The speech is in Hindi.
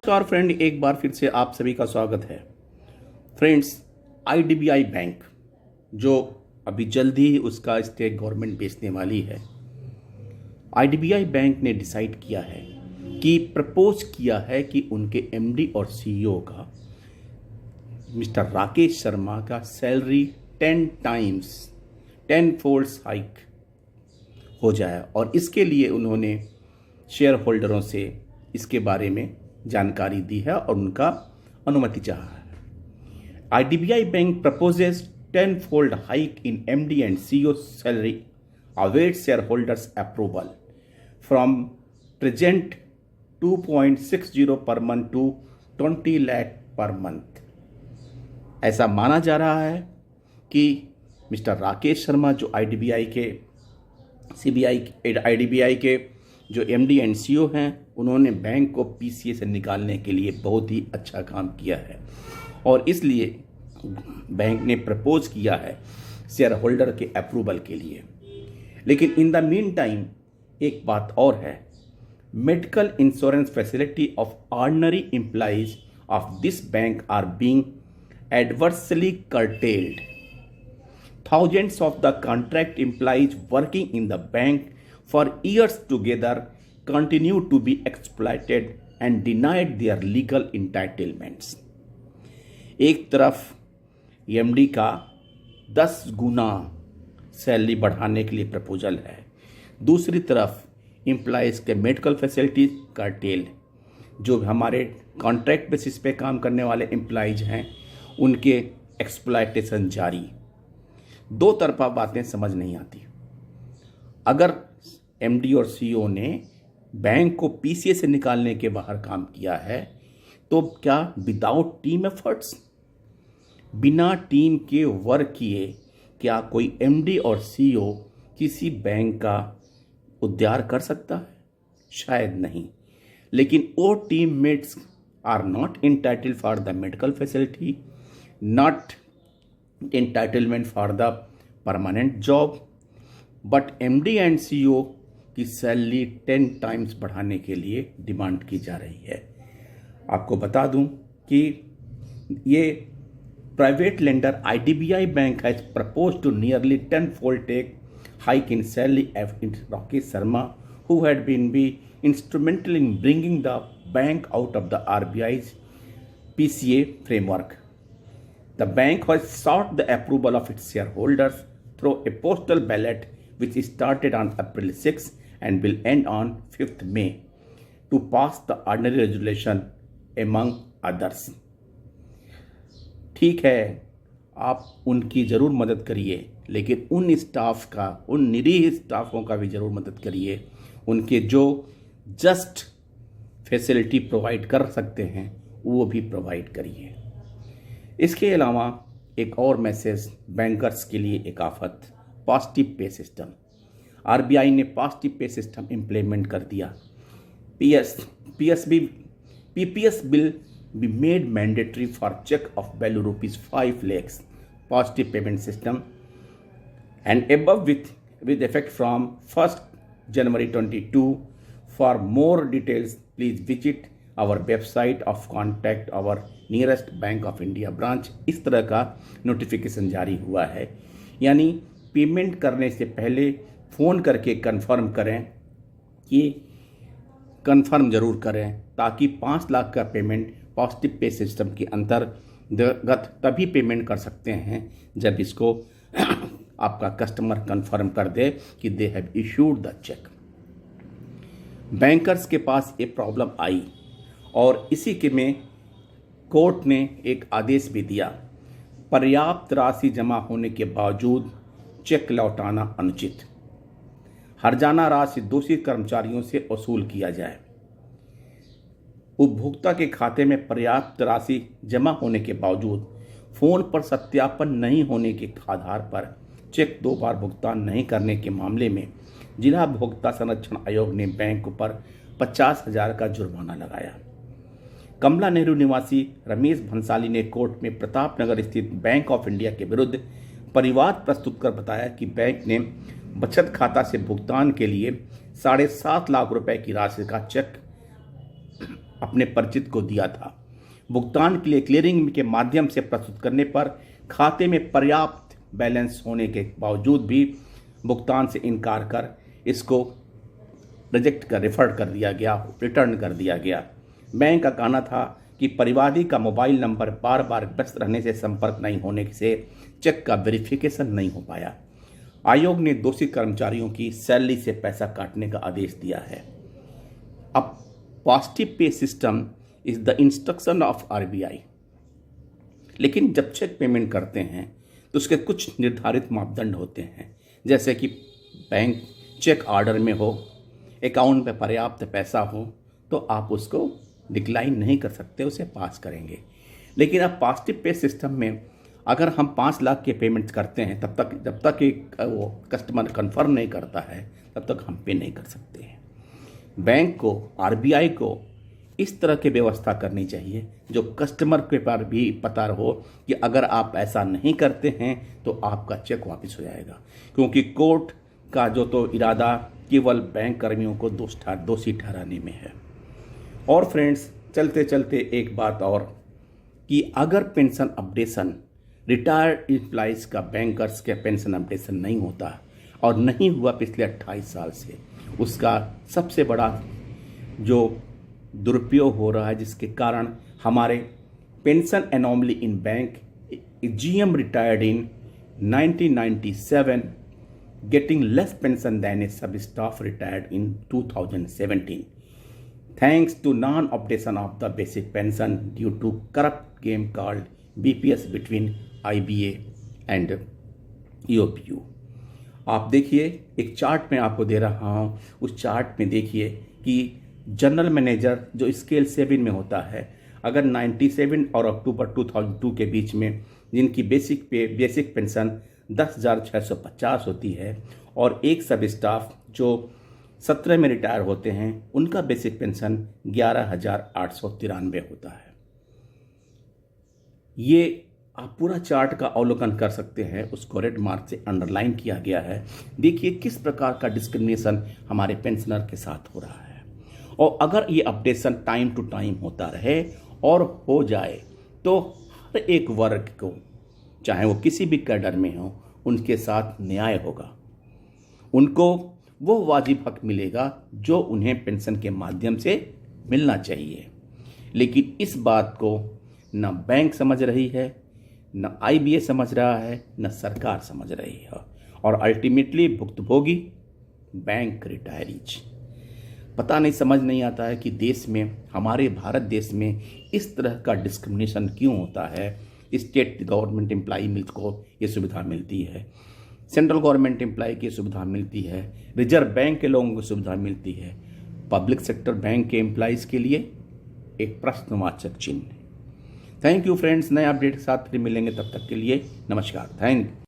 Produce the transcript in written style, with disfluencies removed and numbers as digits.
नमस्कार फ्रेंड, एक बार फिर से आप सभी का स्वागत है। फ्रेंड्स, आईडीबीआई बैंक जो अभी जल्दी ही उसका स्टेट गवर्नमेंट बेचने वाली है, आईडीबीआई बैंक ने डिसाइड किया है कि प्रपोज किया है कि उनके एमडी और सीईओ का मिस्टर राकेश शर्मा का सैलरी 10 फोल्ड्स हाइक हो जाए और इसके लिए उन्होंने शेयर होल्डरों से इसके बारे में जानकारी दी है और उनका अनुमति चाहा है। IDBI bank proposes 10-fold hike in MD and CEO salary awaits shareholders approval from present 2.60 per month to 20 lakh per month। ऐसा माना जा रहा है कि मिस्टर राकेश शर्मा जो आईडीबीआई के जो एमडी एंड सीईओ हैं, उन्होंने बैंक को पीसीए से निकालने के लिए बहुत ही अच्छा काम किया है और इसलिए बैंक ने प्रपोज किया है शेयर होल्डर के अप्रूवल के लिए। लेकिन इन द मीन टाइम एक बात और है, medical insurance facility of ordinary employees of this bank are being adversely curtailed। Thousands of the contract employees working in the bank for years together continue to be exploited and denied their legal entitlements। एक तरफ एमडी का 10 गुना सैलरी बढ़ाने के लिए प्रपोजल है, दूसरी तरफ एम्प्लॉयज़ के मेडिकल फैसिलिटीज कर्टेल, जो हमारे कॉन्ट्रैक्ट बेसिस पे काम करने वाले एम्प्लॉयज़ हैं उनके एक्सप्लॉयटेशन जारी। दो तरफा बातें समझ नहीं आती। अगर एमडी और सीईओ ने बैंक को पीसीए से निकालने के बाहर काम किया है तो क्या विदाउट टीम एफर्ट्स, बिना टीम के वर्क किए क्या कोई एमडी और सीईओ किसी बैंक का उद्धार कर सकता है? शायद नहीं। लेकिन वो teammates are not entitled for the medical facility, not entitlement for the permanent job, but MD and CEO की सैलरी 10 times बढ़ाने के लिए डिमांड की जा रही है। आपको बता दूं कि ये private lender IDBI bank has propose to nearly 10-fold take hike in salary of Rakesh Sharma who had been instrumental in bringing the bank out of the RBI's PCA framework। The bank has sought the approval of its shareholders through a postal ballot which started on April 6 and will end on 5th May to pass the ordinary resolution among others। ठीक है, आप उनकी ज़रूर मदद करिए, लेकिन उन निरीह स्टाफों का भी ज़रूर मदद करिए, उनके जो जस्ट फैसिलिटी प्रोवाइड कर सकते हैं वो भी प्रोवाइड करिए। इसके अलावा एक और मैसेज बैंकर्स के लिए एक आफत, पॉजिटिव पे सिस्टम। आरबीआई ने पॉजिटिव पे सिस्टम इम्प्लीमेंट कर दिया। PPS bill be made mandatory for cheque of value ₹5 lakhs positive payment system and above with effect from 1st January 2022। For more details please visit our website of contact our nearest bank of India branch. इस तरह का नोटिफिकेशन जारी हुआ है, यानी पेमेंट करने से पहले फ़ोन करके कंफर्म करें कि कंफर्म ज़रूर करें, ताकि 5 लाख का पेमेंट पॉजिटिव पे सिस्टम के अंतर्गत तभी पेमेंट कर सकते हैं जब इसको आपका कस्टमर कंफर्म कर दे कि they have issued the cheque. Bankers के पास ये प्रॉब्लम आई और इसी के में कोर्ट ने एक आदेश भी दिया, पर्याप्त राशि जमा होने के बावजूद चेक लौटाना अनुचित, हर्जाना राशि दोषी कर्मचारियों से वसूल किया जाए। उपभोक्ता के खाते में पर्याप्त राशि जमा होने के बावजूद फोन पर सत्यापन नहीं होने के आधार पर चेक 2 बार भुगतान नहीं करने के मामले में जिला भोक्ता संरक्षण आयोग ने बैंक पर 50,000 का जुर्माना लगाया। कमला नेहरू निवासी रमेश भंसाली ने कोर्ट में प्रतापनगर स्थित बैंक ऑफ इंडिया के विरुद्ध परिवाद प्रस्तुत कर बताया कि बैंक ने बचत खाता से भुगतान के लिए 7.5 लाख रुपए की राशि का चेक अपने परिचित को दिया था। भुगतान के लिए क्लियरिंग के माध्यम से प्रस्तुत करने पर खाते में पर्याप्त बैलेंस होने के बावजूद भी भुगतान से इनकार कर इसको रिफंड कर दिया गया, रिटर्न कर दिया गया। बैंक का कहना था कि परिवादी का मोबाइल नंबर बार बार व्यस्त रहने से संपर्क नहीं होने से चेक का वेरिफिकेशन नहीं हो पाया। आयोग ने दोषी कर्मचारियों की सैलरी से पैसा काटने का आदेश दिया है। अब positive pay system is the instruction of RBI. लेकिन जब चेक पेमेंट करते हैं तो उसके कुछ निर्धारित मापदंड होते हैं, जैसे कि बैंक चेक ऑर्डर में हो, अकाउंट में पर्याप्त पैसा हो, तो आप उसको डिक्लाइन नहीं कर सकते, उसे पास करेंगे। लेकिन अब पॉजिटिव पे सिस्टम में अगर हम 5 लाख के पेमेंट करते हैं जब तक एक वो कस्टमर कंफर्म नहीं करता है तब तक हम पे नहीं कर सकते हैं। बैंक को, आरबीआई को इस तरह की व्यवस्था करनी चाहिए जो कस्टमर के पास भी पता हो कि अगर आप ऐसा नहीं करते हैं तो आपका चेक वापस हो जाएगा, क्योंकि कोर्ट का जो तो इरादा केवल बैंक कर्मियों को दोषी ठहराने में है। और फ्रेंड्स, चलते चलते एक बात और कि अगर पेंशन अपडेशन रिटायर्ड एम्प्लॉइज का बैंकर्स के पेंशन अपडेशन नहीं होता और नहीं हुआ पिछले 28 साल से, उसका सबसे बड़ा जो दुरुपयोग हो रहा है, जिसके कारण हमारे pension anomaly in bank GM retired in 1997 getting less pension than a sub-staff retired in 2017 thanks to non-updation of the basic pension due to corrupt game called BPS between IBA and EOPU। आप देखिए, एक चार्ट में आपको दे रहा हूँ, उस चार्ट में देखिए कि जनरल मैनेजर जो स्केल 7 में होता है, अगर 97 और अक्टूबर 2002 के बीच में जिनकी बेसिक पेंशन 10,650 होती है और एक सब स्टाफ जो 17 में रिटायर होते हैं उनका बेसिक पेंशन 11,893 होता है। ये आप पूरा चार्ट का अवलोकन कर सकते हैं, उसको रेड मार्क से अंडरलाइन किया गया है। देखिए किस प्रकार का डिस्क्रिमिनेशन हमारे पेंशनर के साथ हो रहा है। और अगर ये अपडेशन टाइम टू टाइम होता रहे और हो जाए तो हर एक वर्ग को, चाहे वो किसी भी कैडर में हो, उनके साथ न्याय होगा, उनको वो वाजिब हक मिलेगा जो उन्हें पेंशन के माध्यम से मिलना चाहिए। लेकिन इस बात को न बैंक समझ रही है, न IBA समझ रहा है, न सरकार समझ रही है, और अल्टीमेटली भुक्तभोगी बैंक रिटायरीज। पता नहीं, समझ नहीं आता है कि देश में, हमारे भारत देश में इस तरह का डिस्क्रिमिनेशन क्यों होता है। स्टेट गवर्नमेंट एम्प्लॉई को ये सुविधा मिलती है, सेंट्रल गवर्नमेंट एम्प्लॉई की सुविधा मिलती है, रिजर्व बैंक के लोगों को सुविधा मिलती है, पब्लिक सेक्टर बैंक के एम्प्लॉइज़ के लिए एक प्रश्नवाचक चिन्ह। थैंक यू फ्रेंड्स, नए अपडेट के साथ फिर मिलेंगे, तब तक के लिए नमस्कार, थैंक यू।